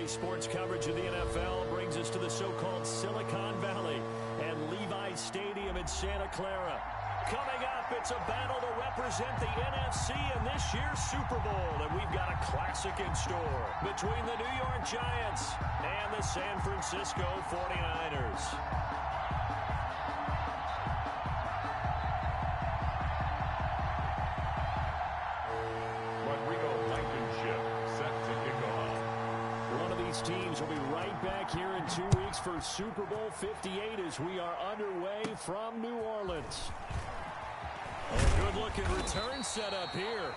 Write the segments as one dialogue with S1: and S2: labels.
S1: sports coverage of the NFL brings us to the so-called Silicon Valley and Levi's Stadium in Santa Clara. Coming up, it's a battle to represent the NFC in this year's Super Bowl, and we've got a classic in store between the New York Giants and the San Francisco 49ers. Teams will be right back here in 2 weeks for Super Bowl 58 as we are underway from New Orleans. A good-looking return set up here.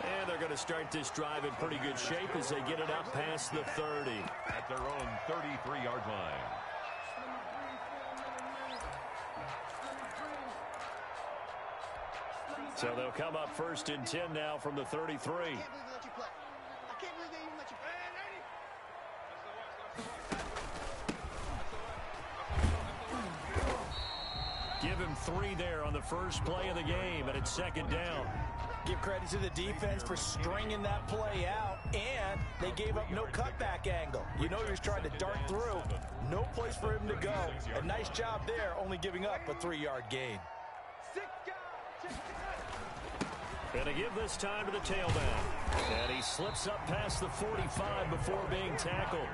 S1: And they're going to start this drive in pretty good shape as they get it up past the 30.
S2: At their own 33-yard line.
S1: So they'll come up 1st and 10 now from the 33. Give him 3 there on the first play of the game, and it's 2nd down.
S3: Give credit to the defense for stringing that play out, and they gave up no cutback angle. You know he was trying to dart through. No place for him to go. A nice job there, only giving up a 3-yard gain.
S1: Gonna give this time to the tailback. And he slips up past the 45 before being tackled.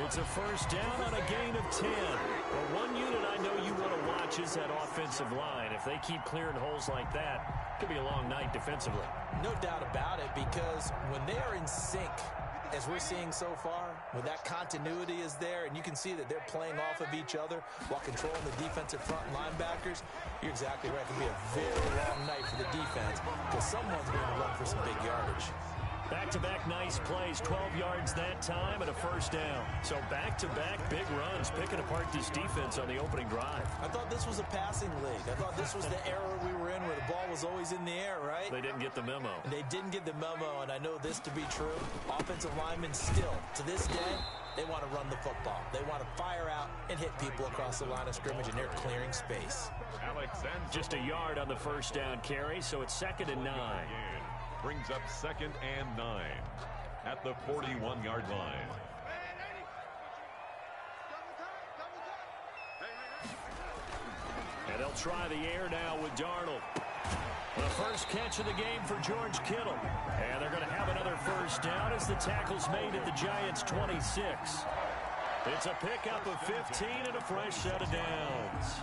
S1: It's a 1st down on a gain of 10. But one unit I know you want to watch is that offensive line. If they keep clearing holes like that, it could be a long night defensively.
S3: No doubt about it, because when they are in sync, as we're seeing so far, when that continuity is there and you can see that they're playing off of each other while controlling the defensive front linebackers, you're exactly right. It could be a very long night for the defense because someone's going to run for some big yardage.
S1: Back-to-back nice plays, 12 yards that time and a 1st down. So back-to-back big runs, picking apart this defense on the opening drive.
S3: I thought this was a passing league. I thought this was the era we were in where the ball was always in the air, right?
S1: They didn't get the memo.
S3: And they didn't get the memo, and I know this to be true. Offensive linemen still, to this day, they want to run the football. They want to fire out and hit people across the line of scrimmage, and they're clearing space.
S1: Just a yard on the 1st down carry, so it's 2nd and 9.
S2: Brings up 2nd and 9 at the 41-yard line.
S1: And they'll try the air now with Darnold. The first catch of the game for George Kittle. And they're going to have another 1st down as the tackle's made at the Giants' 26. It's a pickup of 15 and a fresh set of downs.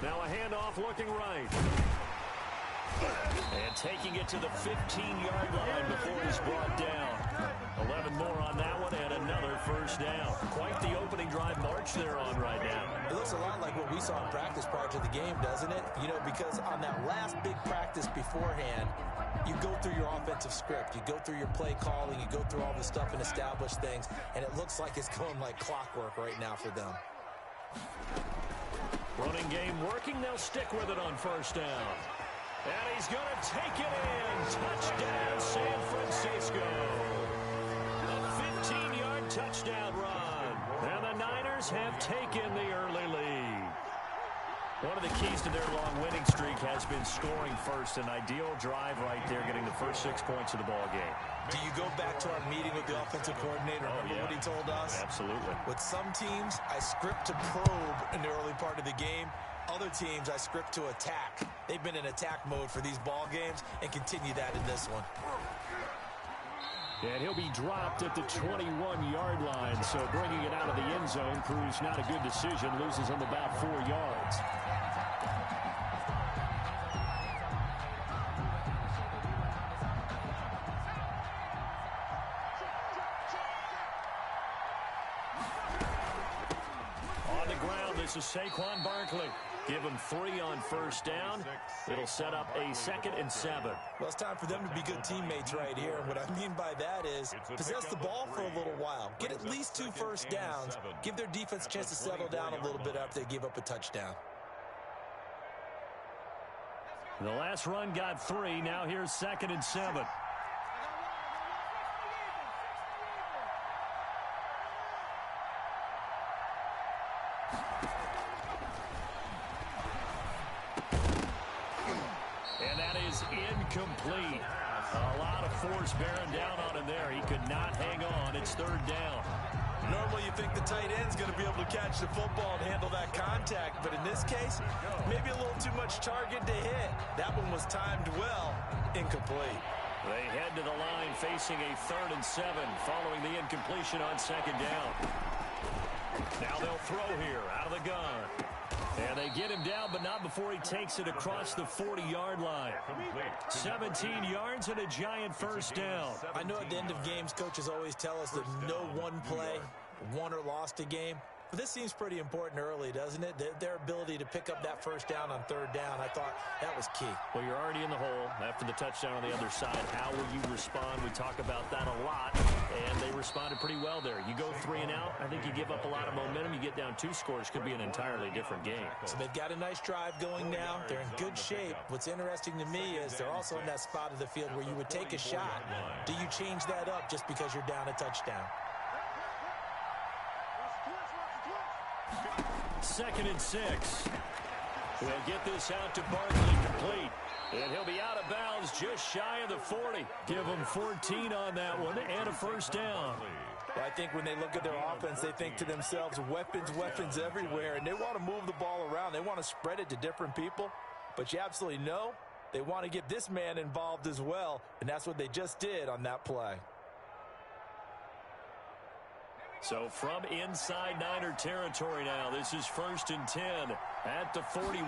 S1: Now a handoff looking right. And taking it to the 15-yard line before he's brought down. 11 more on that one and another 1st down. Quite the opening drive march they're on right now.
S3: It looks a lot like what we saw in practice prior to the game, doesn't it? You know, because on that last big practice beforehand, you go through your offensive script. You go through your play calling. You go through all the stuff and establish things. And it looks like it's going like clockwork right now for them.
S1: Running game working. They'll stick with it on 1st down. And he's going to take it in. Touchdown, San Francisco. A 15-yard touchdown run. And the Niners have taken the early lead. One of the keys to their long winning streak has been scoring first. An ideal drive right there, getting the first 6 points of the ball game.
S3: Do you go back to our meeting with the offensive coordinator? Remember what he told us?
S1: Absolutely.
S3: With some teams, I script to probe in the early part of the game. Other teams, I script to attack. They've been in attack mode for these ball games and continue that in this one.
S1: And he'll be dropped at the 21-yard line, so bringing it out of the end zone proves not a good decision. Loses him about 4 yards. On the ground, this is Saquon Barkley. Give him 3 on 1st down. It'll set up a 2nd and 7.
S3: Well, it's time for them to be good teammates right here. And what I mean by that is possess the ball for a little while. Get at least 2 1st downs. Give their defense a chance to settle down a little bit after they give up a touchdown.
S1: The last run got 3. Now here's 2nd and 7. is incomplete. A lot of force bearing down on him there. He could not hang on. It's third down.
S3: Normally you think the tight end's going to be able to catch the football and handle that contact, but in this case, maybe a little too much target to hit. That one was timed well, incomplete.
S1: They head to the line facing a 3rd and 7 following the incompletion on second down. Now they'll throw here out of the gun. And they get him down, but not before he takes it across the 40-yard line. 17 yards and a giant first down.
S3: I know at the end of games, coaches always tell us that no one play won or lost a game. But this seems pretty important early, doesn't it? Their ability to pick up that first down on third down, I thought that was key.
S1: Well, you're already in the hole after the touchdown on the other side. How will you respond? We talk about that a lot, and they responded pretty well there. You go 3 and out, I think you give up a lot of momentum. You get down 2 scores, could be an entirely different game.
S3: So they've got a nice drive going now. They're in good shape. What's interesting to me is they're also in that spot of the field where you would take a shot. Do you change that up just because you're down a touchdown?
S1: 2nd and 6. We'll get this out to Barkley complete. And he'll be out of bounds just shy of the 40. Give him 14 on that one and a first down.
S3: Well, I think when they look at their offense, they think to themselves, weapons everywhere, and they want to move the ball around. They want to spread it to different people. But you absolutely know they want to get this man involved as well, and that's what they just did on that play.
S1: So from inside Niner territory now, this is 1st and 10 at the 41.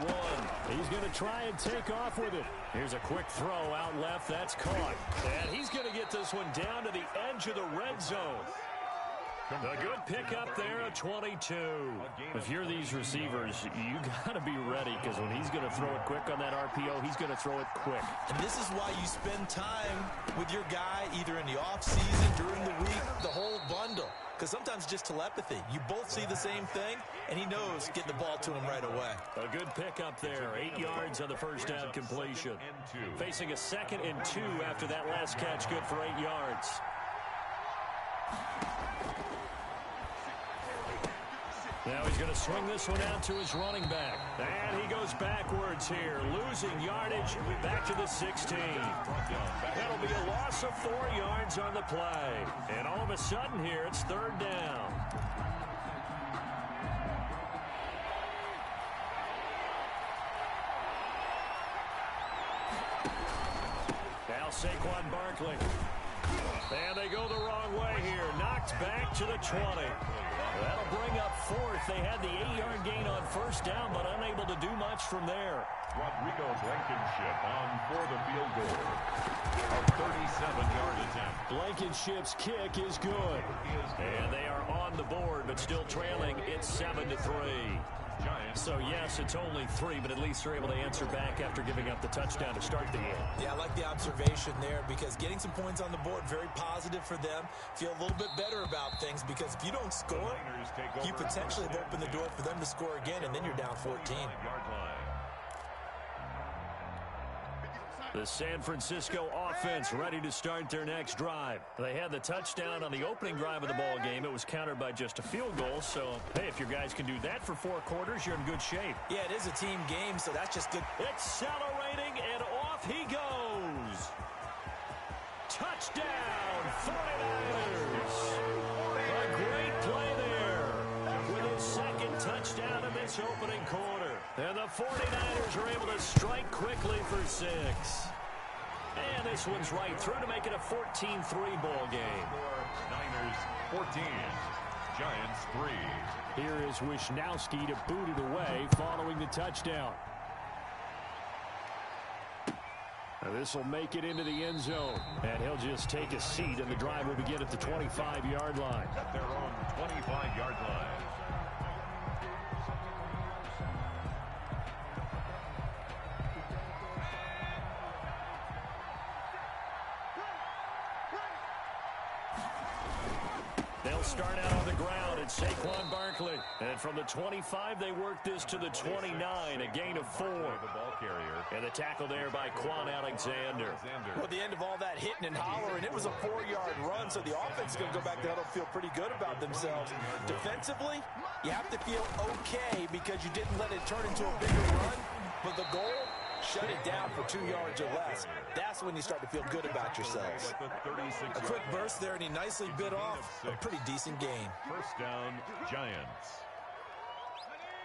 S1: He's going to try and take off with it. Here's a quick throw out left. That's caught. And he's going to get this one down to the edge of the red zone. A good pickup there at 22. If you're these receivers, you got to be ready, because when he's going to throw it quick on that RPO, he's going to throw it quick.
S3: And this is why you spend time with your guy either in the offseason, during the week, the whole bundle. Because sometimes just telepathy. You both see the same thing, and he knows getting the ball to him right away.
S1: A good pickup there. 8 yards on the first down completion. Facing a 2nd and 2 after that last catch. Good for 8 yards. Now he's going to swing this one out to his running back. And he goes backwards here, losing yardage back to the 16. That'll be a loss of 4 yards on the play. And all of a sudden here, it's 3rd down. Now Saquon Barkley. And they go the wrong way here. Knocked back to the 20. That'll bring up 4th. They had the 8-yard gain on first down, but unable to do much from there.
S2: Rodrigo Blankenship on for the field goal. A 37-yard attempt.
S1: Blankenship's kick is good. And they are on the board, but still trailing. It's 7-3. So, yes, it's only 3, but at least they're able to answer back after giving up the touchdown to start the game.
S3: Yeah, I like the observation there, because getting some points on the board, very positive for them. Feel a little bit better about things, because if you don't score, you potentially have opened the door for them to score again, and then you're down 14.
S1: The San Francisco offense ready to start their next drive. They had the touchdown on the opening drive of the ball game. It was countered by just a field goal. So, hey, if your guys can do that for 4 quarters, you're in good shape.
S3: Yeah, it is a team game, so that's just good.
S1: Accelerating, and off he goes. Touchdown, 49ers. A great play there with his 2nd touchdown in this opening quarter. And the 49ers are able to strike quickly for 6. And this one's right through to make it a 14-3 ball game.
S2: Niners 14, Giants 3.
S1: Here is Wisnowski to boot it away following the touchdown. This will make it into the end zone. And he'll just take a seat, and the drive will begin at the 25-yard line.
S2: At their own 25-yard line.
S1: They'll start out on the ground at Saquon Barkley. And from the 25, they work this to the 29, a gain of 4.
S2: The ball carrier.
S1: And the tackle there by Quan Alexander.
S3: Well, at the end of all that hitting and hollering, it was a 4-yard run, so the offense is going to go back there and feel pretty good about themselves. Defensively, you have to feel okay because you didn't let it turn into a bigger run, but the goal shut it down for 2 yards or less. That's when you start to feel good about yourselves. A quick burst there, and he nicely bit off a pretty decent gain.
S2: First down, Giants.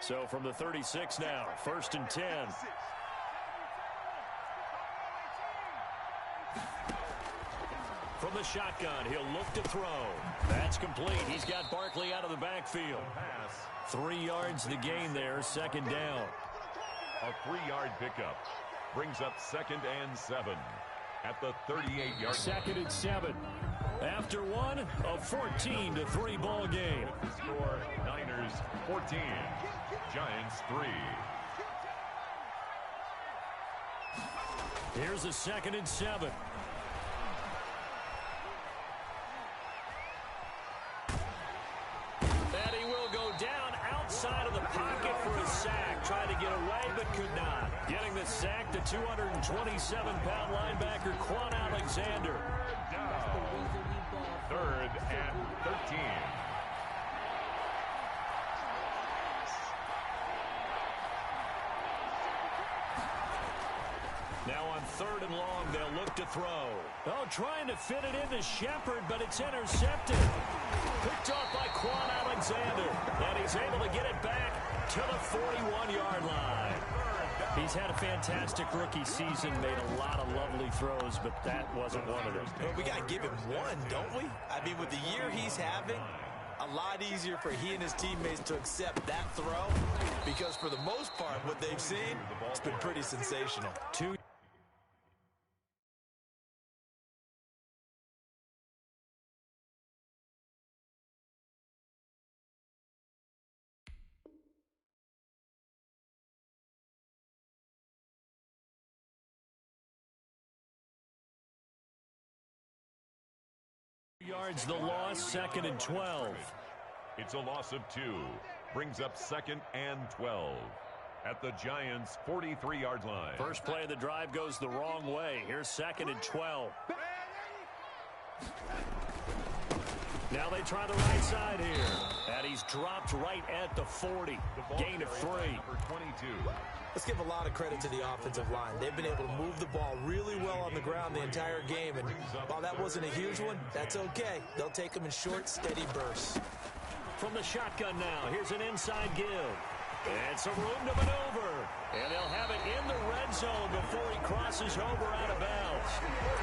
S1: So from the 36 now, 1st and 10. From the shotgun, he'll look to throw. That's complete. He's got Barkley out of the backfield. 3 yards to gain there, 2nd down.
S2: A 3-yard pickup brings up 2nd and 7 at the 38-yard.
S1: 2nd and 7. After one, a 14-3 ball game.
S2: Score, Niners 14, Giants 3.
S1: Here's a 2nd and 7. And he will go down outside of the pocket for a sack. Tried to get away, but could not. Getting the sack, the 227-pound linebacker, Quan Alexander.
S2: Down. 3rd and 13.
S1: Now on 3rd and long, they'll look to throw. Oh, trying to fit it into Shepard, but it's intercepted. Picked off by Quan Alexander. And he's able to get it back to the 41-yard line. He's had a fantastic rookie season, made a lot of lovely throws, but that wasn't one of them.
S3: Well, we got to give him one, don't we? I mean, with the year he's having, a lot easier for he and his teammates to accept that throw, because for the most part, what they've seen, it's been pretty sensational.
S1: 2 yards the loss, 2nd and 12.
S2: It's a loss of 2. Brings up 2nd and 12 at the Giants' 43-yard line.
S1: First play of the drive goes the wrong way. Here's 2nd and 12. Now they try the right side here. And he's dropped right at the 40. Gain of 3.
S2: Number 22.
S3: Let's give a lot of credit to the offensive line. They've been able to move the ball really well on the ground the entire game. And while that wasn't a huge one, that's okay. They'll take them in short, steady bursts.
S1: From the shotgun now, here's an inside give. And some room to maneuver. And they'll have it in the red zone before he crosses over out of bounds.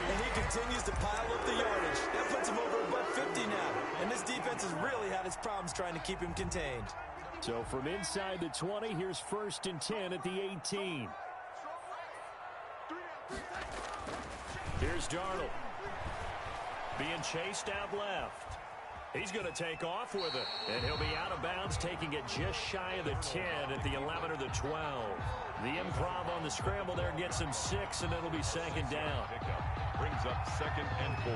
S3: And he continues to pile up the yardage. That puts him over above 50 now. And this defense has really had its problems trying to keep him contained.
S1: So from inside the 20, here's 1st and 10 at the 18. Here's Darnold. Being chased out left. He's going to take off with it. And he'll be out of bounds, taking it just shy of the 10 at the 11 or the 12. The improv on the scramble there gets him 6, and it'll be 2nd down.
S2: Pickup brings up 2nd and 4.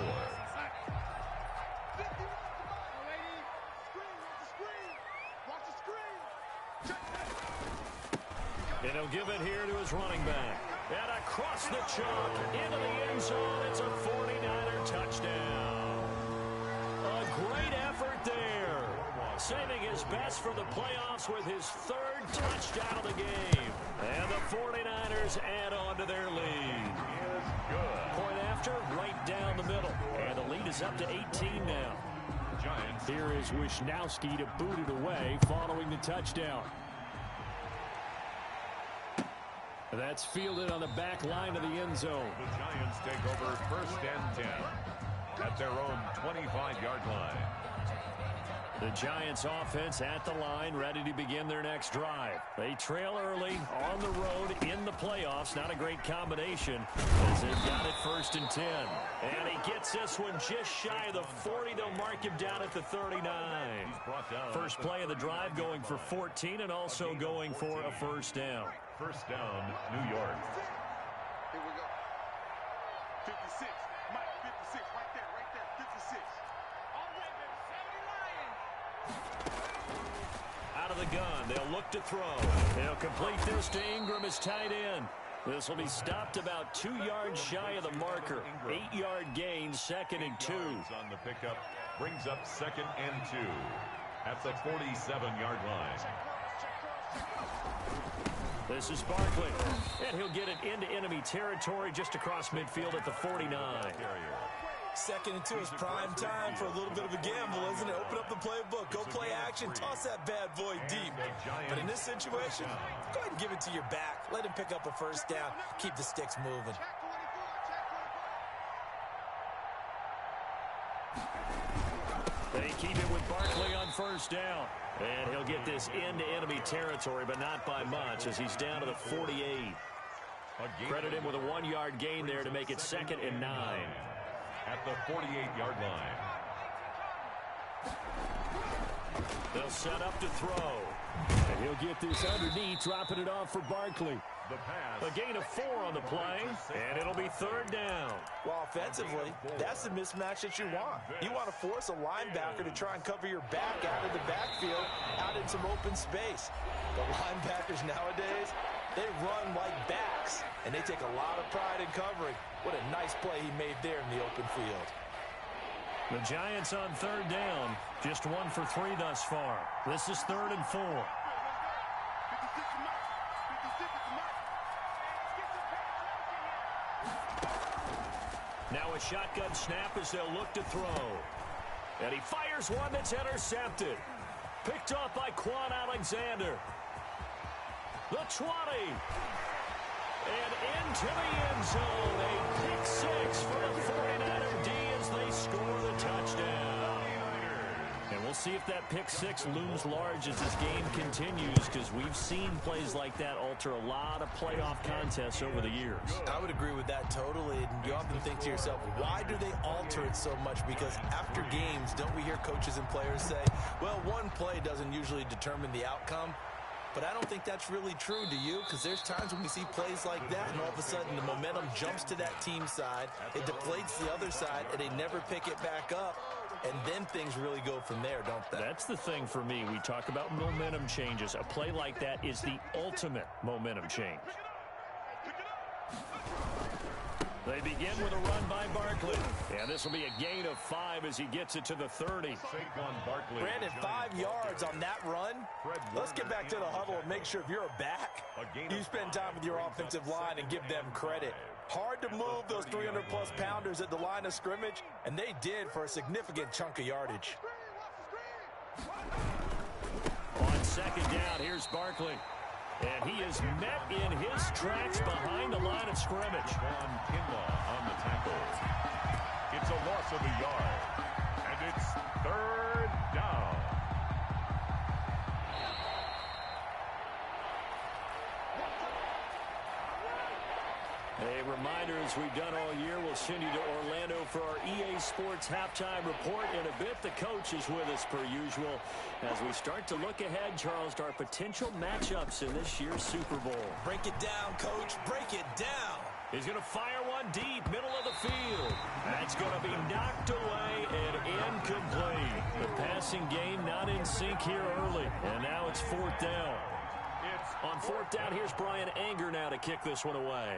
S1: And he'll give it here to his running back. And across the chalk, into the end zone, it's a 49er touchdown. A great effort there. Saving his best for the playoffs with his 3rd touchdown of the game. And the 49ers add on to their lead. Point after, right down the middle. And the lead is up to 18 now.
S2: Giants.
S1: Here is Wisnowski to boot it away following the touchdown. That's fielded on the back line of the end zone.
S2: The Giants take over 1st and 10 at their own 25-yard line.
S1: The Giants offense at the line, ready to begin their next drive. They trail early on the road in the playoffs. Not a great combination as they've got it 1st and 10. And he gets this one just shy of the 40. They'll mark him down at the 39. First play of the drive going for 14 and also going for a 1st down.
S2: 1st down, New York.
S4: Here we go. 56. Mike, 56. Right there, 56. All right, baby. 70 Lions.
S1: Out of the gun, they'll look to throw. They'll complete this to Ingram, his tight end. This will be stopped about 2 yards shy of the marker. 8-yard gain, 2nd and 2.
S2: On the pickup brings up 2nd and 2 at the 47-yard line.
S1: This is Barkley, and he'll get it into enemy territory just across midfield at the 49.
S3: 2nd and 2 is prime time for a little bit of a gamble, isn't it? Open up the playbook, go play action, toss that bad boy deep. But in this situation, go ahead and give it to your back. Let him pick up a first down. Keep the sticks moving.
S1: They keep it with Barkley on first down. And he'll get this into enemy territory, but not by much, as he's down to the 48. Credit him with a 1-yard gain there to make it 2nd and 9.
S2: At the 48-yard line.
S1: They'll set up to throw. And he'll get this underneath, dropping it off for Barkley.
S2: The pass.
S1: A gain of 4 on the play, and it'll be 3rd down.
S3: Well, offensively, that's the mismatch that you want. You want to force a linebacker to try and cover your back out of the backfield, out in some open space. The linebackers nowadays, they run like backs, and they take a lot of pride in covering. What a nice play he made there in the open field.
S1: The Giants on 3rd down, just 1 for 3 thus far. This is 3rd and 4. Now a shotgun snap as they'll look to throw. And he fires one that's intercepted. Picked off by Quan Alexander. The 20. And into the end zone. A pick 6 for the 49er D as they score the touchdown. And we'll see if that pick 6 looms large as this game continues, because we've seen plays like that alter a lot of playoff contests over the years.
S3: I would agree with that totally. And you often think to yourself, why do they alter it so much? Because after games, don't we hear coaches and players say, well, one play doesn't usually determine the outcome? But I don't think that's really true, do you? Because there's times when we see plays like that, and all of a sudden the momentum jumps to that team side, it deflates the other side, and they never pick it back up. And then things really go from there, don't they?
S1: That's the thing for me. We talk about momentum changes. A play like that is the ultimate momentum change. They begin with a run by Barkley. And this will be a gain of 5 as he gets it to the 30.
S2: Saquon Barkley.
S3: Brandon, 5 yards on that run. Let's get back to the huddle and make sure if you're a back, you spend time with your offensive line and give them credit. Hard to move those 300-plus pounders at the line of scrimmage, and they did for a significant chunk of yardage.
S1: On 2nd down, here's Barkley. And he is met in his tracks behind the line of scrimmage.
S2: Von Kinlaw on the tackle. It's a loss of a yard. And it's 3rd down.
S1: A reminder, as we've done all year, we'll send you to Orlando for our EA Sports halftime report. In a bit, the coach is with us per usual as we start to look ahead, Charles, to our potential matchups in this year's Super Bowl.
S3: Break it down, Coach. Break it down.
S1: He's going to fire one deep, middle of the field. That's going to be knocked away and incomplete. The passing game not in sync here early, and now it's 4th down. On 4th down, here's Brian Anger now to kick this one away.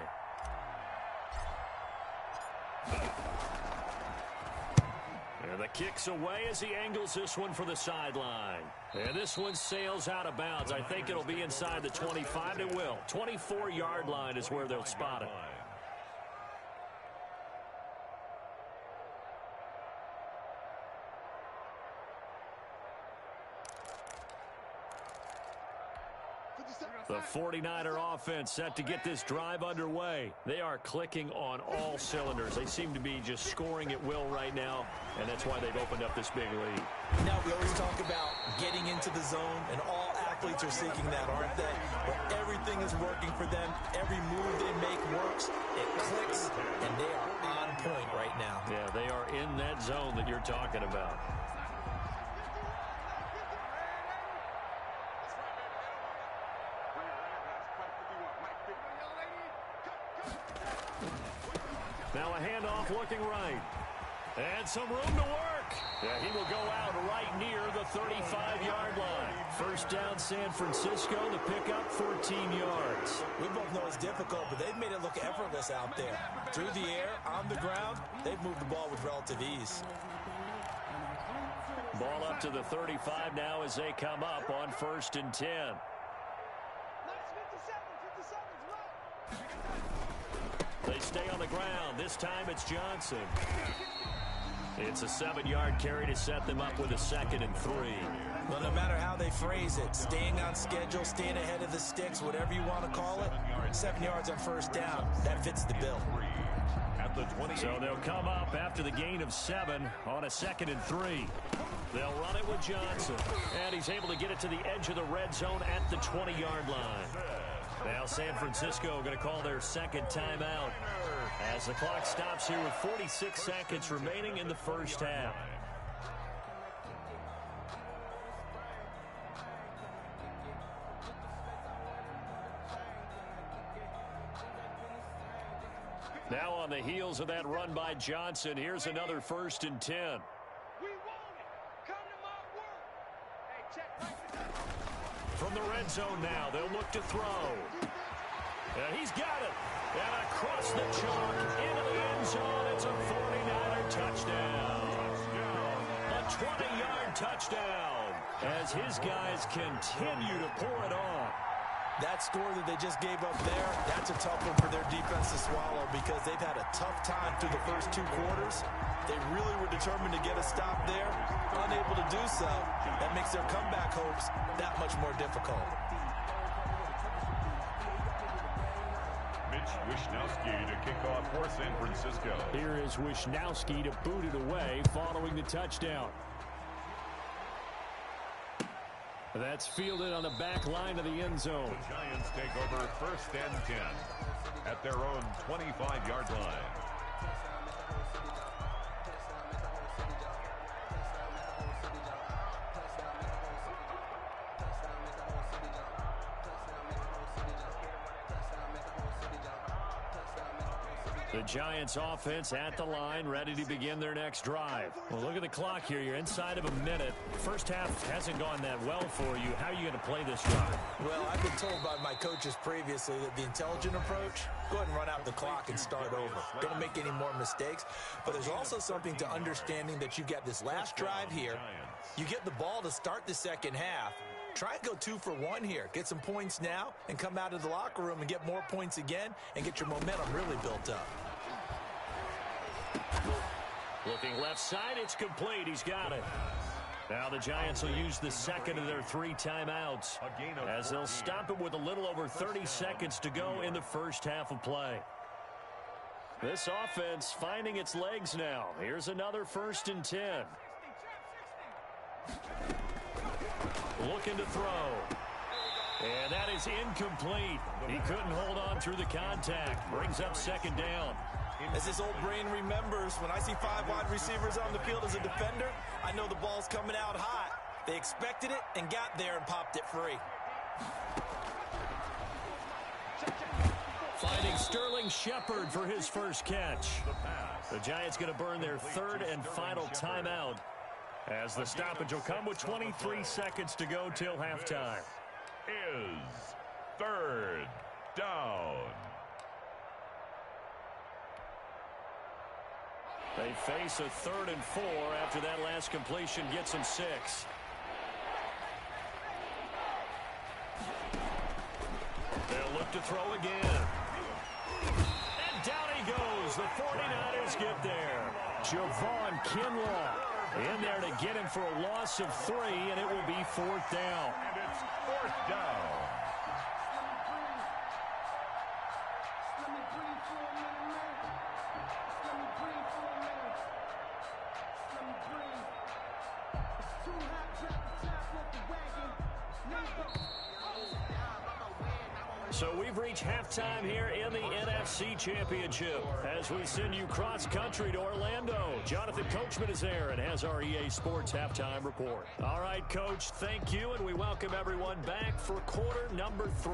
S1: And the kick's away as he angles this one for the sideline. And this one sails out of bounds. I think it'll be inside the 25. It will. 24-yard line is where they'll spot it. The 49er offense set to get this drive underway. They are clicking on all cylinders. They seem to be just scoring at will right now, and that's why they've opened up this big lead.
S3: Now, we always talk about getting into the zone, and all athletes are seeking that, aren't they? Where everything is working for them, every move they make works, it clicks, and they are on point right now.
S1: Yeah, they are in that zone that you're talking about. Now a handoff looking right. And some room to work. Yeah, he will go out right near the 35-yard line. First down, San Francisco, the pickup, 14 yards.
S3: We both know it's difficult, but they've made it look effortless out there. Through the air, on the ground, they've moved the ball with relative ease.
S1: Ball up to the 35 now as they come up on 1st and 10. They stay on the ground. This time it's Johnson. It's a 7-yard carry to set them up with a 2nd and 3.
S3: Well, no matter how they phrase it, staying on schedule, staying ahead of the sticks, whatever you want to call it, 7 yards on first down, that fits the bill.
S1: So they'll come up after the gain of 7 on a 2nd and 3. They'll run it with Johnson, and he's able to get it to the edge of the red zone at the 20-yard line. Now San Francisco going to call their 2nd timeout as the clock stops here with 46 seconds remaining in the first half. Now on the heels of that run by Johnson, here's another 1st and 10. From the red zone now, they'll look to throw. And he's got it. And across the chalk, into the end zone, it's a 49er touchdown. A 20-yard touchdown as his guys continue to pour it on.
S3: That score that they just gave up there, that's a tough one for their defense to swallow because they've had a tough time through the first 2 quarters. They really were determined to get a stop there. Unable to do so, that makes their comeback hopes that much more difficult.
S2: Mitch Wishnowsky to kick off for San Francisco.
S1: Here is Wishnowsky to boot it away following the touchdown. That's fielded on the back line of the end zone.
S2: The Giants take over 1st and 10 at their own 25-yard line.
S1: The Giants offense at the line, ready to begin their next drive. Well, look at the clock here. You're inside of a minute. First half hasn't gone that well for you. How are you going to play this drive?
S3: Well, I've been told by my coaches previously that the intelligent approach, go ahead and run out the clock and start over. Don't make any more mistakes. But there's also something to understanding that you get this last drive here. You get the ball to start the second half. Try and go 2 for 1 here. Get some points now and come out of the locker room and get more points again and get your momentum really built up.
S1: Looking left side, it's complete. He's got it. Now the Giants will use the 2nd of their 3 timeouts as they'll stop it with a little over 30 seconds to go in the first half of play. This offense finding its legs now. Here's another 1st and 10. Looking to throw. And that is incomplete. He couldn't hold on through the contact. Brings up 2nd down.
S3: As his old brain remembers, when I see 5 wide receivers on the field as a defender, I know the ball's coming out hot. They expected it and got there and popped it free.
S1: Finding Sterling Shepard for his first catch. The Giants going to burn their 3rd and final timeout as the stoppage will come with 23 seconds to go till halftime.
S2: Is 3rd down.
S1: They face a 3rd and 4 after that last completion gets them 6. They'll look to throw again. And down he goes. The 49ers get there. Javon Kinlaw in there to get him for a loss of 3, and it will be 4th down.
S2: And it's 4th down.
S1: So we've reached halftime here in the NFC Championship as we send you cross-country to Orlando. Jonathan Coachman is there and has our EA Sports Halftime Report. All right, Coach, thank you, and we welcome everyone back for quarter number 3.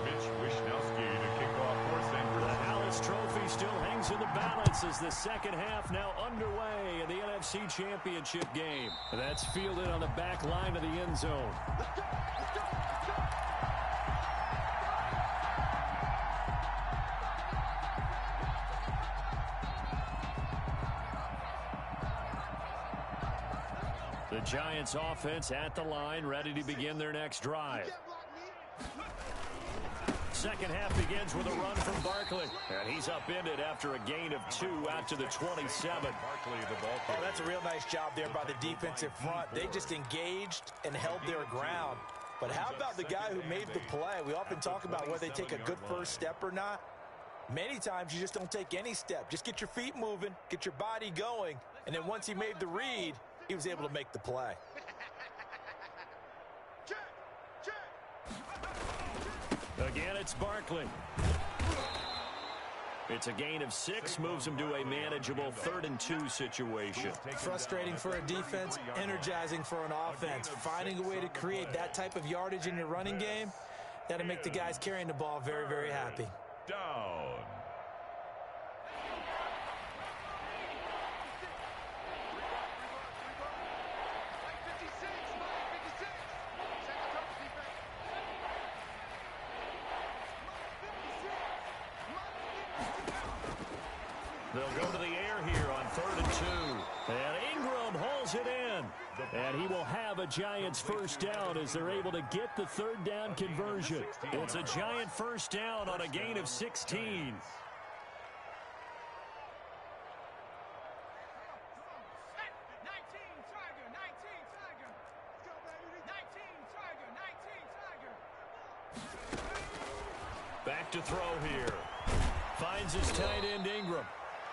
S2: Mitch Wishnowsky to kick off for San Francisco.
S1: The Alice Trophy still hangs in the balance as the second half now underway in the NFC Championship game. That's fielded on the back line of the end zone. The Giants offense at the line, ready to begin their next drive. Second half begins with a run from Barkley. And he's upended after a gain of 2 out to the 27.
S2: Barkley, the ball carrier.
S3: Oh, that's a real nice job there by the defensive front. They just engaged and held their ground. But how about the guy who made the play? We often talk about whether they take a good first step or not. Many times you just don't take any step. Just get your feet moving, get your body going, and then once he made the read, he was able to make the play.
S1: Again, it's Barkley. It's a gain of 6, moves him to a manageable 3rd and 2 situation.
S3: Frustrating for a defense, energizing for an offense. Finding a way to create that type of yardage in your running game, that'll make the guys carrying the ball very, very happy.
S2: Down.
S1: They'll go to the air here on 3rd and 2. And Ingram hauls it in. And he will have a Giants first down as they're able to get the 3rd down conversion. It's a Giant first down on a gain of 16. Back to throw here. Finds his tight end Ingram.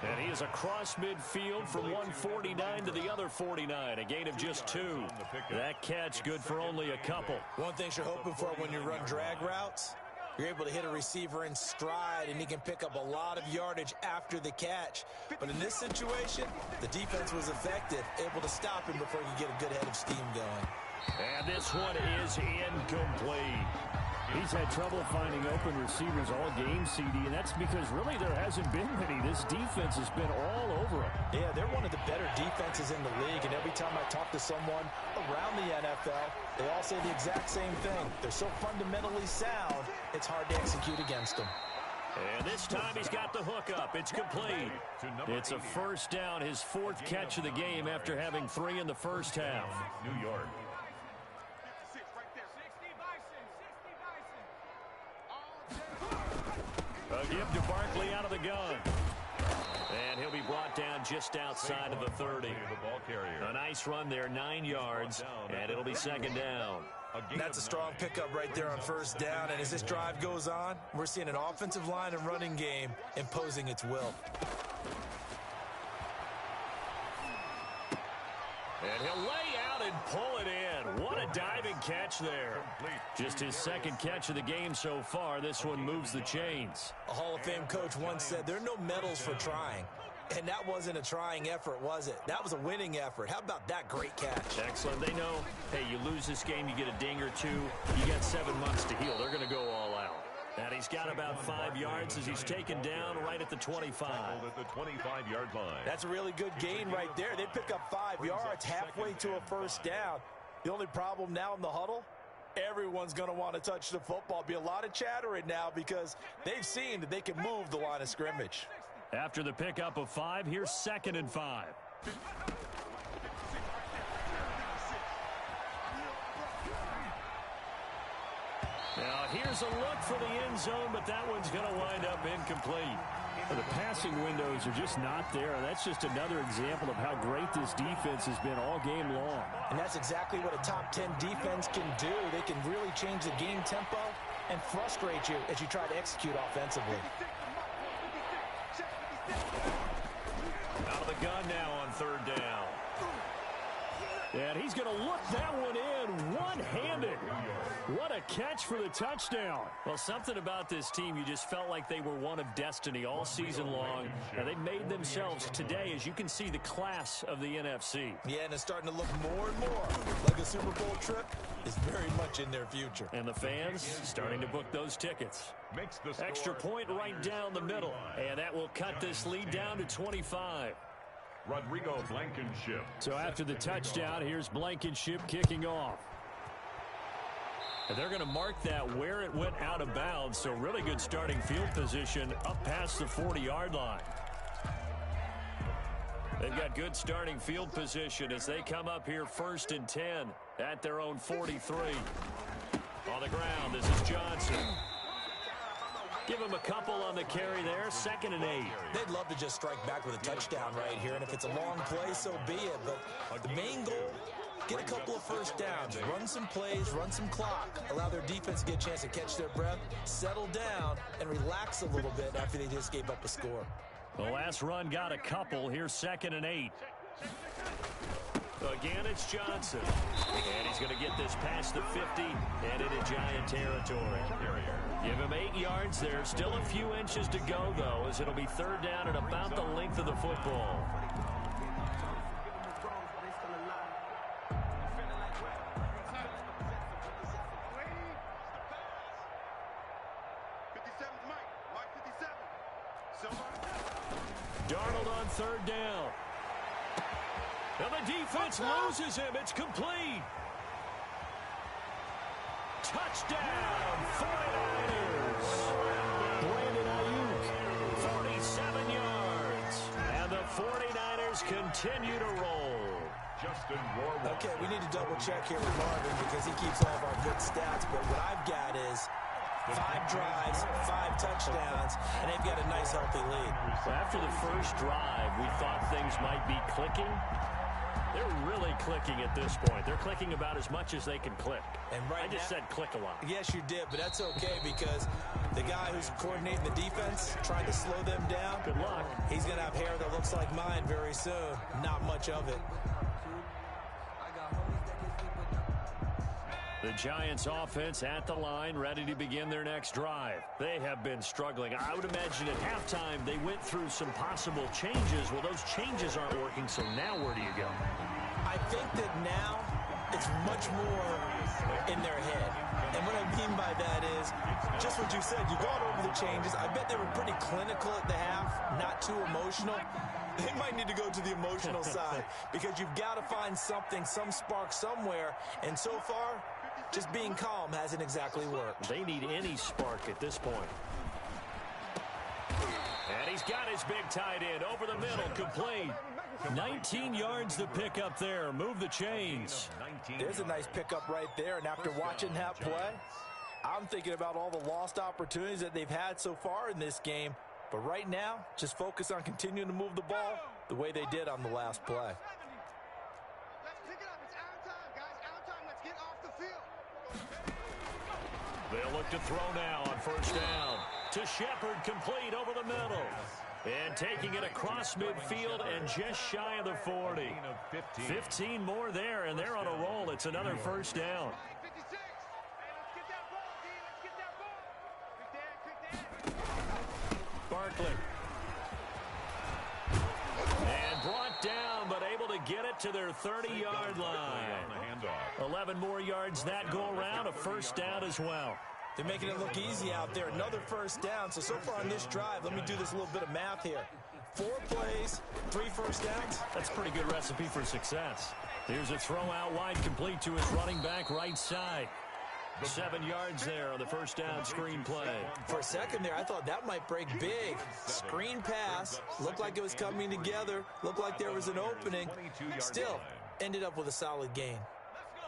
S1: And he is across midfield from 149 to the other 49. A gain of just 2. That catch good for only a couple.
S3: One thing you're hoping for when you run drag routes, you're able to hit a receiver in stride, and he can pick up a lot of yardage after the catch. But in this situation, the defense was effective, able to stop him before he could get a good head of steam going.
S1: And this one is incomplete.
S5: He's had trouble finding open receivers all game, CD, and that's because really there hasn't been many. This defense has been all over him.
S3: Yeah, they're one of the better defenses in the league, and every time I talk to someone around the NFL, they all say the exact same thing. They're so fundamentally sound, it's hard to execute against them.
S1: And this time he's got the hook up. It's complete. It's a first down, his 4th catch of the game after having 3 in the first half.
S2: New York.
S1: A give to Barkley out of the gun. And he'll be brought down just outside of the 30. A nice run there, 9 yards, and it'll be 2nd down.
S3: That's a strong pickup right there on first down, and as this drive goes on, we're seeing an offensive line and running game imposing its will.
S1: And he'll lay out and pull it in. What a diving catch there. Just his 2nd catch of the game so far. This one moves the chains.
S3: A Hall of Fame coach once said there are no medals for trying. And that wasn't a trying effort, was it? That was a winning effort. How about that great catch?
S1: Excellent. They know, hey, you lose this game, you get a ding or 2. You got 7 months to heal. They're going to go all out. And he's got about 5 yards as he's taken down right at the 25.
S2: At the 25-yard line.
S3: That's a really good gain right there. They pick up 5 yards halfway to a first down. The only problem now in the huddle, everyone's going to want to touch the football. Be a lot of chattering now because they've seen that they can move the line of scrimmage.
S1: After the pickup of 5, here's 2nd and 5. Now here's a look for the end zone, but that one's going to wind up incomplete.
S5: The passing windows are just not there. That's just another example of how great this defense has been all game long.
S3: And that's exactly what a top 10 defense can do. They can really change the game tempo and frustrate you as you try to execute offensively.
S1: Out of the gun now on 3rd down. And he's going to look that one in one-handed. What a catch for the touchdown. Well, something about this team, you just felt like they were one of destiny all season long. And they made themselves today, as you can see, the class of the NFC.
S3: Yeah, and it's starting to look more and more like a Super Bowl trip is very much in their future.
S1: And the fans starting to book those tickets. Extra point right down the middle. And that will cut this lead down to 25.
S2: Rodrigo Blankenship.
S5: So after the touchdown, here's Blankenship kicking off.
S1: And they're going to mark that where it went out of bounds. So really good starting field position up past the 40-yard line. They've got good starting field position as they come up here 1st and 10 at their own 43. On the ground, this is Johnson. Give him a couple on the carry there, 2nd and 8.
S3: They'd love to just strike back with a touchdown right here, and if it's a long play, so be it. But the main goal, get a couple of first downs, run some plays, run some clock, allow their defense to get a chance to catch their breath, settle down, and relax a little bit after they just gave up a score.
S1: The last run got a couple. Here's 2nd and 8. Again, it's Johnson. And he's going to get this past the 50 and into Giant territory. Give him 8 yards there. Still a few inches to go, though, as it'll be 3rd down and about the length of the football. Darnold on 3rd down. And the defense loses him. It's complete. Touchdown, 49ers. Brandon Ayuk, 47 yards. And the 49ers continue to roll.
S2: Justin Warwick.
S3: Okay, we need to double check here with Marvin because he keeps all of our good stats. But what I've got is 5 drives, 5 touchdowns, and they've got a nice, healthy lead.
S1: Well, after the first drive, we thought things might be clicking. They're really clicking at this point. They're clicking about as much as they can click.
S3: And
S1: I just said click a lot.
S3: Yes, you did, but that's okay because the guy who's coordinating the defense, trying to slow them down,
S1: good luck.
S3: He's going to have hair that looks like mine very soon. Not much of it.
S1: The Giants offense at the line, ready to begin their next drive. They have been struggling. I would imagine at halftime they went through some possible changes. Well, those changes aren't working, so now where do you go?
S3: I think that now it's much more in their head. And what I mean by that is just what you said. You gone over the changes. I bet they were pretty clinical at the half, not too emotional. They might need to go to the emotional side because you've got to find something, some spark somewhere. And so far, just being calm hasn't exactly worked.
S1: They need any spark at this point. And he's got his big tight end over the middle, complete. 19 yards to pick up there. Move the chains.
S3: There's a nice pickup right there. And after watching that play, I'm thinking about all the lost opportunities that they've had so far in this game. But right now, just focus on continuing to move the ball the way they did on the last play.
S1: They'll look to throw now on 1st down. To Shepard, complete over the middle. And taking it across midfield and just shy of the 40. 15 more there, and they're on a roll. It's another 1st down. Barkley. And brought down, but able to get it to their 30-yard line. 11 more yards that go around, a 1st down as well.
S3: They're making it look easy out there. Another 1st down. So far on this drive, let me do this little bit of math here. 4 plays, 3 1st downs.
S1: That's a pretty good recipe for success. Here's a throw out wide, complete to his running back right side. 7 yards there on the 1st down screen play.
S3: For a second there, I thought that might break big. Screen pass. Looked like it was coming together. Looked like there was an opening. Still, ended up with a solid gain.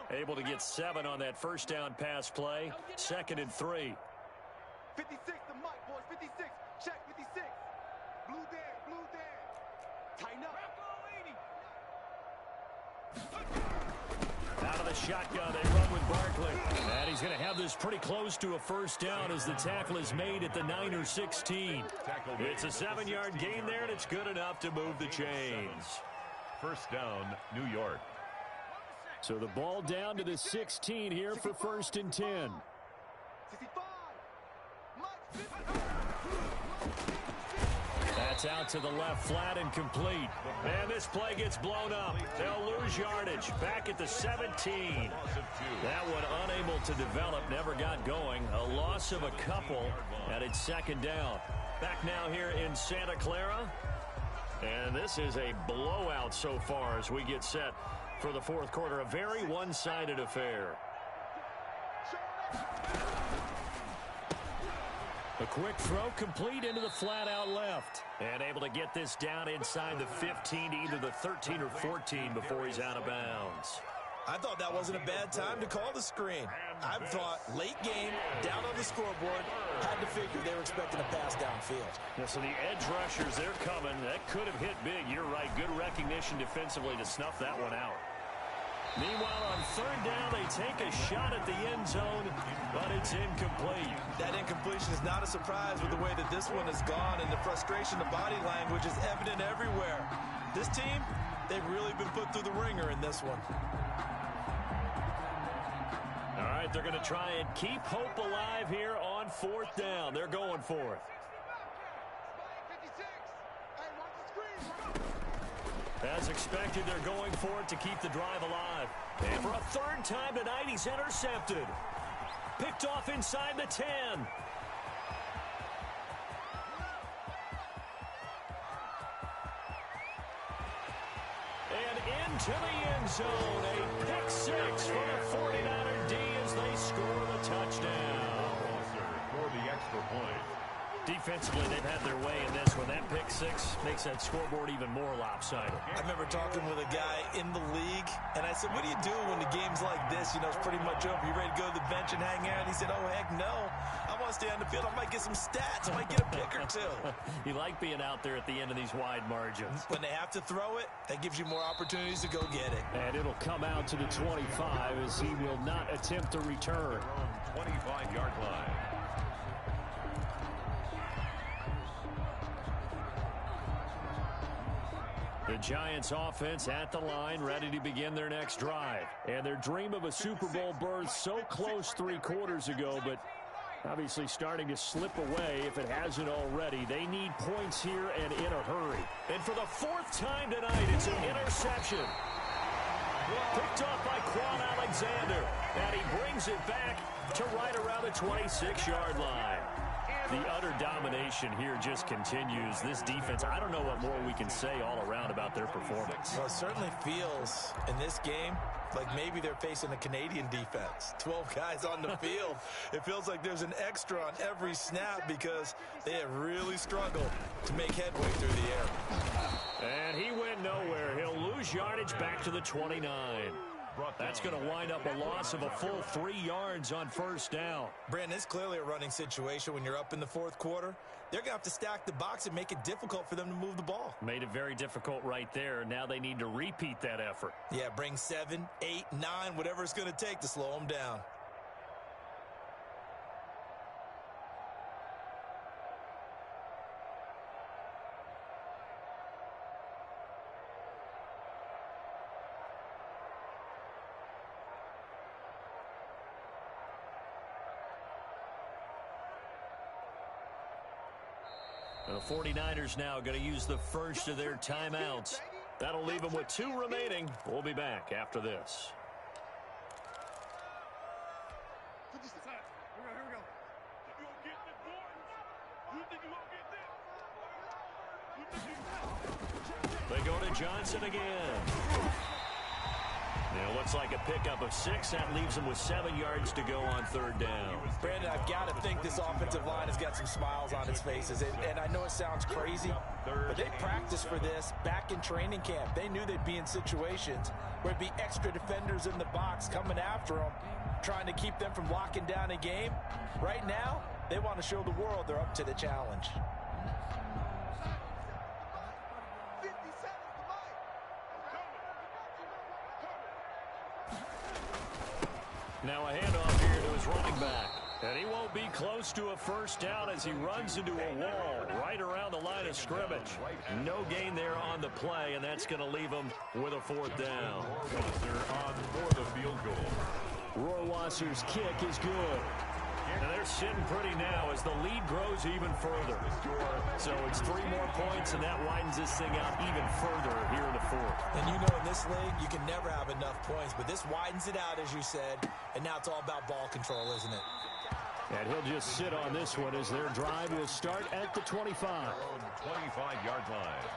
S1: Able to get 7 on that 1st down pass play. 2nd and 3.
S4: 56, the mic, boys. 56. Check 56. Blue there, blue there. Tighten up.
S1: Out of the shotgun, they run with Barkley. And he's going to have this pretty close to a 1st down as the tackle is made at the Niners 16. It's a 7-yard gain there, and it's good enough to move the chains.
S2: 1st down, New York.
S5: So the ball down to the 16 here for 1st and 10.
S4: 65.
S1: That's out to the left, flat and complete. And this play gets blown up. They'll lose yardage. Back at the 17. That one unable to develop, never got going. A loss of a couple, and it's 2nd down. Back now here in Santa Clara. And this is a blowout so far as we get set for the 4th quarter. A very one-sided affair. A quick throw complete into the flat out left. And able to get this down inside the 15 to either the 13 or 14 before he's out of bounds.
S3: I thought that wasn't a bad time to call the screen. I thought late game, down on the scoreboard, had to figure they were expecting a pass downfield.
S5: Yeah, so the edge rushers, they're coming. That could have hit big. You're right. Good recognition defensively to snuff that one out. Meanwhile, on third down, they take a shot at the end zone, but it's incomplete.
S3: That incompletion is not a surprise with the way that this one has gone, and the frustration, the body language is evident everywhere. This team, they've really been put through the ringer in this one.
S5: All right, they're going to try and keep hope alive here on fourth down. They're going for it. As expected, they're going for it to keep the drive alive. And for a third time tonight, he's intercepted. Picked off inside the 10. And into the end zone. A pick six for the 49er D as they score the touchdown.
S2: For the extra point.
S5: Defensively, they've had their way in this one. That pick six makes that scoreboard even more lopsided.
S3: I remember talking with a guy in the league, and I said, what do you do when the game's like this? You know, it's pretty much over. You ready to go to the bench and hang out? And he said, oh, heck no. I want to stay on the field. I might get some stats. I might get a pick or two.
S5: You like being out there at the end of these wide margins.
S3: When they have to throw it, that gives you more opportunities to go get it.
S5: And it'll come out to the 25 as he will not attempt to return.
S2: 25-yard line.
S5: The Giants offense at the line, ready to begin their next drive. And their dream of a Super Bowl berth so close 3 quarters ago, but obviously starting to slip away if it hasn't already. They need points here and in a hurry. And for the 4th time tonight, it's an interception. Picked off by Quan Alexander. And he brings it back to right around the 26-yard line. The utter domination here just continues. This defense, I don't know what more we can say all around about their performance.
S3: Well, it certainly feels in this game like maybe they're facing a Canadian defense. 12 guys on the field. It feels like there's an extra on every snap because they have really struggled to make headway through the air.
S5: And he went nowhere. He'll lose yardage back to the 29. That's going to wind up a loss of a full 3 yards on first down.
S3: Brandon, it's clearly a running situation when you're up in the 4th quarter. They're going to have to stack the box and make it difficult for them to move the ball.
S5: Made it very difficult right there. Now they need to repeat that effort.
S3: Yeah, bring 7, 8, 9, whatever it's going to take to slow them down.
S5: The 49ers now going to use the first of their timeouts. That'll leave them with 2 remaining. We'll be back after this. They go to Johnson again. Now, looks like a pickup of 6. That leaves them with 7 yards to go on third down.
S3: Brandon, I've got to think this offensive line has got some smiles on its faces. And I know it sounds crazy, but they practiced for this back in training camp. They knew they'd be in situations where it'd be extra defenders in the box coming after them, trying to keep them from locking down a game. Right now, they want to show the world they're up to the challenge.
S5: Now a handoff here to his running back. And he won't be close to a first down as he runs into a wall right around the line of scrimmage. No gain there on the play, and that's going to leave him with a 4th down.
S2: On for the field goal.
S5: Rohrwasser's kick is good. And they're sitting pretty now as the lead grows even further. So it's 3 more points, and that widens this thing out even further here in the 4th.
S3: And you know in this league, you can never have enough points, but this widens it out, as you said, and now it's all about ball control, isn't it?
S5: And he'll just sit on this one as their drive will start at the 25.
S2: 25-yard line.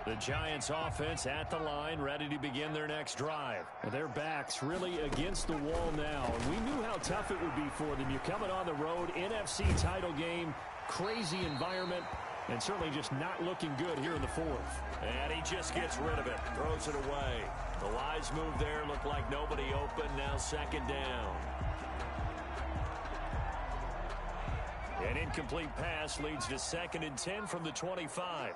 S5: The Giants offense at the line, ready to begin their next drive. Their backs really against the wall now. And we knew how tough it would be for them. You're coming on the road, NFC title game, crazy environment, and certainly just not looking good here in the fourth.
S1: And he just gets rid of it, throws it away. The wise move there, looked like nobody open, now second down. An incomplete pass leads to 2nd and 10 from the 25.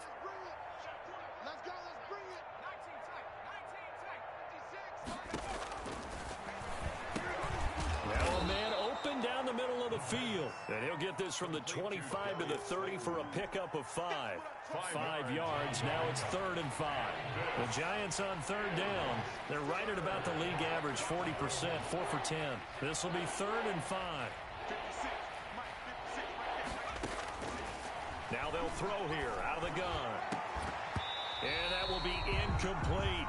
S1: Now a man open down the middle of the field. And he'll get this from the 25 to the 30 for a pickup of 5. 5 yards. Now it's 3rd and 5. The Giants on 3rd down. They're right at about the league average, 40%, 4 for 10. This will be 3rd and 5. Now they'll throw here out of the gun. And that will be incomplete.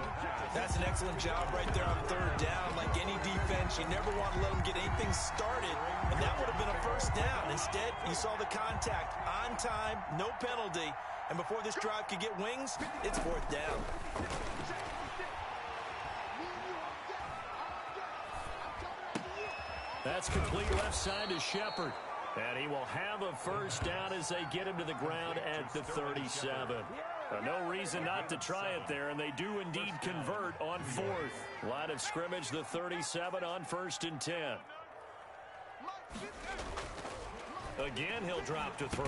S3: That's an excellent job right there on 3rd down. Like any defense, you never want to let them get anything started. And that would have been a 1st down. Instead, you saw the contact on time, no penalty. And before this drive could get wings, it's 4th down.
S5: That's complete left side to Shepard. And he will have a 1st down as they get him to the ground at the 37. No reason not to try it there, and they do indeed convert on 4th. Line of scrimmage, the 37 on 1st and 10. Again, he'll drop to throw.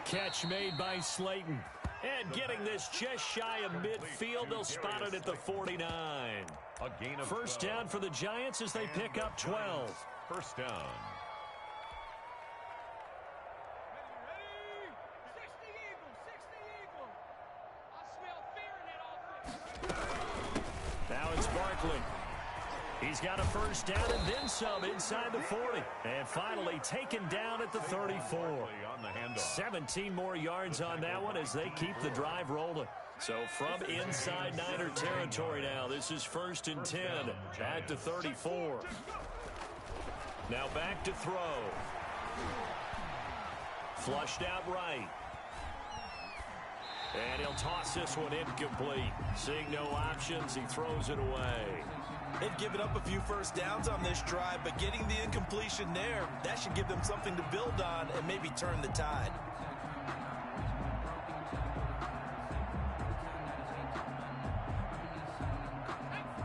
S5: Catch made by Slayton. And getting this just shy of midfield, they'll spot it at the 49.
S2: A gain of
S5: 1st down for the Giants as they pick up 12.
S2: 1st down.
S5: Now it's Barkley. He's got a 1st down and then some inside the 40. And finally taken down at the 34. 17 more yards on that one as they keep the drive rolling. So from inside Niner territory now, this is 1st and 10 at the 34. Now back to throw. Flushed out right. And he'll toss this one incomplete. Seeing no options, he throws it away.
S3: They've given up a few 1st downs on this drive, but getting the incompletion there, that should give them something to build on and maybe turn the tide.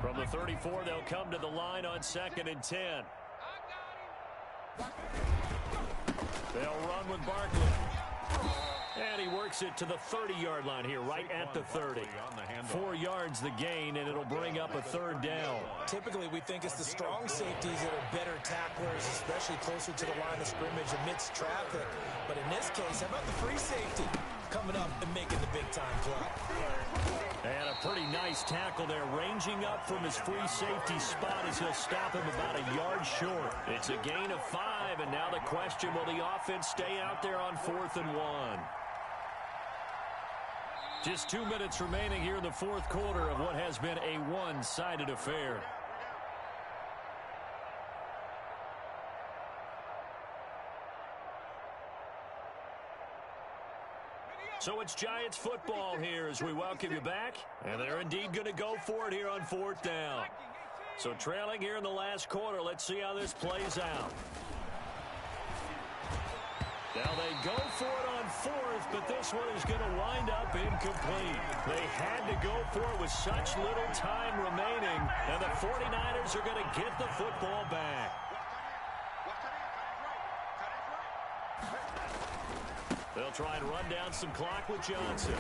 S5: From the 34, they'll come to the line on 2nd and 10. They'll run with Barkley. And he works it to the 30-yard line here, right at the 30. 4 yards the gain, and it'll bring up a 3rd down.
S3: Typically, we think it's the strong safeties that are better tacklers, especially closer to the line of scrimmage amidst traffic. But in this case, how about the free safety coming up and making the big-time play?
S5: And a pretty nice tackle there, ranging up from his free safety spot as he'll stop him about a yard short. It's a gain of 5, and now the question, will the offense stay out there on 4th and 1? Just 2 minutes remaining here in the 4th quarter of what has been a one-sided affair. So it's Giants football here as we welcome you back. And they're indeed going to go for it here on 4th down. So trailing here in the last quarter, let's see how this plays out. Now they go for it on 4th, but this one is going to wind up incomplete. They had to go for it with such little time remaining, and the 49ers are going to get the football back. They'll try and run down some clock with Johnson.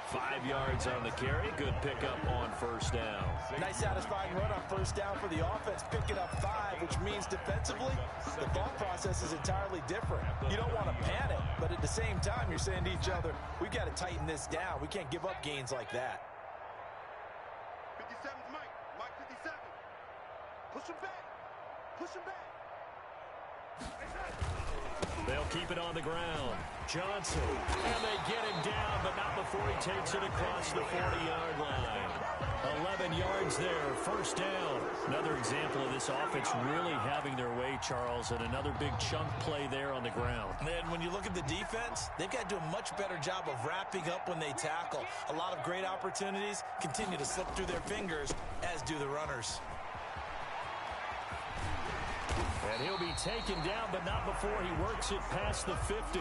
S5: 5 yards on the carry. Good pickup on 1st down.
S3: Nice satisfying run on 1st down for the offense, picking up 5, which means defensively, the thought process is entirely different. You don't want to panic, but at the same time, you're saying to each other, we've got to tighten this down. We can't give up gains like that.
S4: 57's Mike. Mike 57. Push him back. Push him back.
S5: They'll keep it on the ground. Johnson, and they get him down, but not before he takes it across the 40-yard line. 11 yards there, first down. Another example of this offense really having their way, Charles, and another big chunk play there on the ground.
S3: And when you look at the defense, they've got to do a much better job of wrapping up when they tackle. A lot of great opportunities continue to slip through their fingers, as do the runners.
S5: And he'll be taken down, but not before he works it past the 50.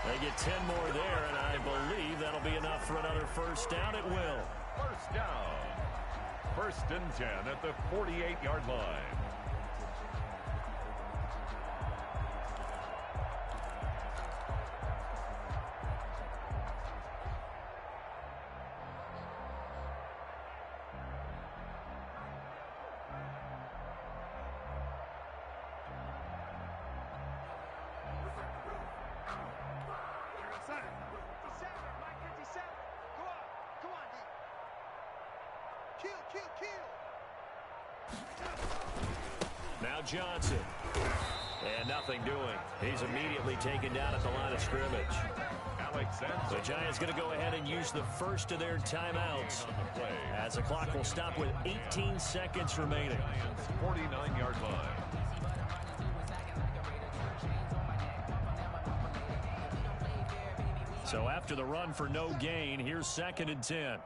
S5: They get 10 more there, and I believe that'll be enough for another first down. It will.
S2: First down. First and 10 at the 48-yard line.
S5: Now Johnson. And nothing doing. He's immediately taken down at the line of scrimmage. The Giants going to go ahead and use the first of their timeouts, as the clock will stop with 18 seconds remaining.
S2: 49-yard line.
S5: So after the run for no gain, here's 2nd and 10.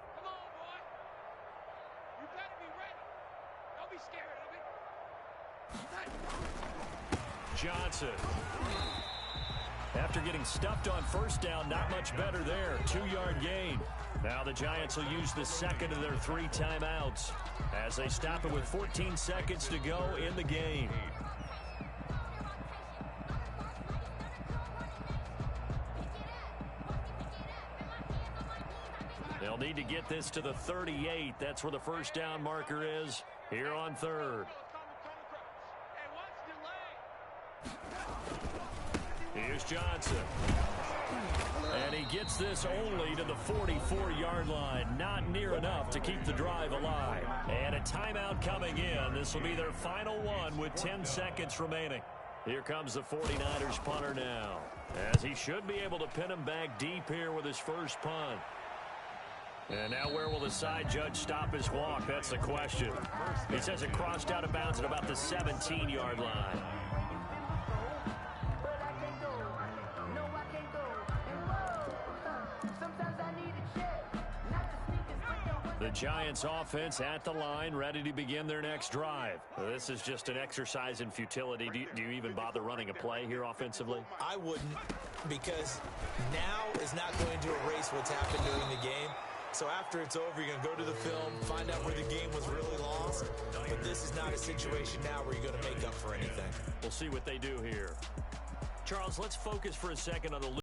S5: Johnson. After getting stuffed on first down, not much better there. 2-yard gain. Now the Giants will use the second of their 3 timeouts as they stop it with 14 seconds to go in the game. They'll need to get this to the 38. That's where the first down marker is here on 3rd. Here's Johnson. And he gets this only to the 44-yard line. Not near enough to keep the drive alive. And a timeout coming in. This will be their final one with 10 seconds remaining. Here comes the 49ers punter now, as he should be able to pin him back deep here with his first punt. And now where will the side judge stop his walk? That's the question. He says it crossed out of bounds at about the 17-yard line. The Giants offense at the line, ready to begin their next drive. This is just an exercise in futility. Do you even bother running a play here offensively?
S3: I wouldn't, because now is not going to erase what's happened during the game. So after it's over, you're going to go to the film, find out where the game was really lost. But this is not a situation now where you're going to make up for anything.
S5: We'll see what they do here. Charles, let's focus for a second on the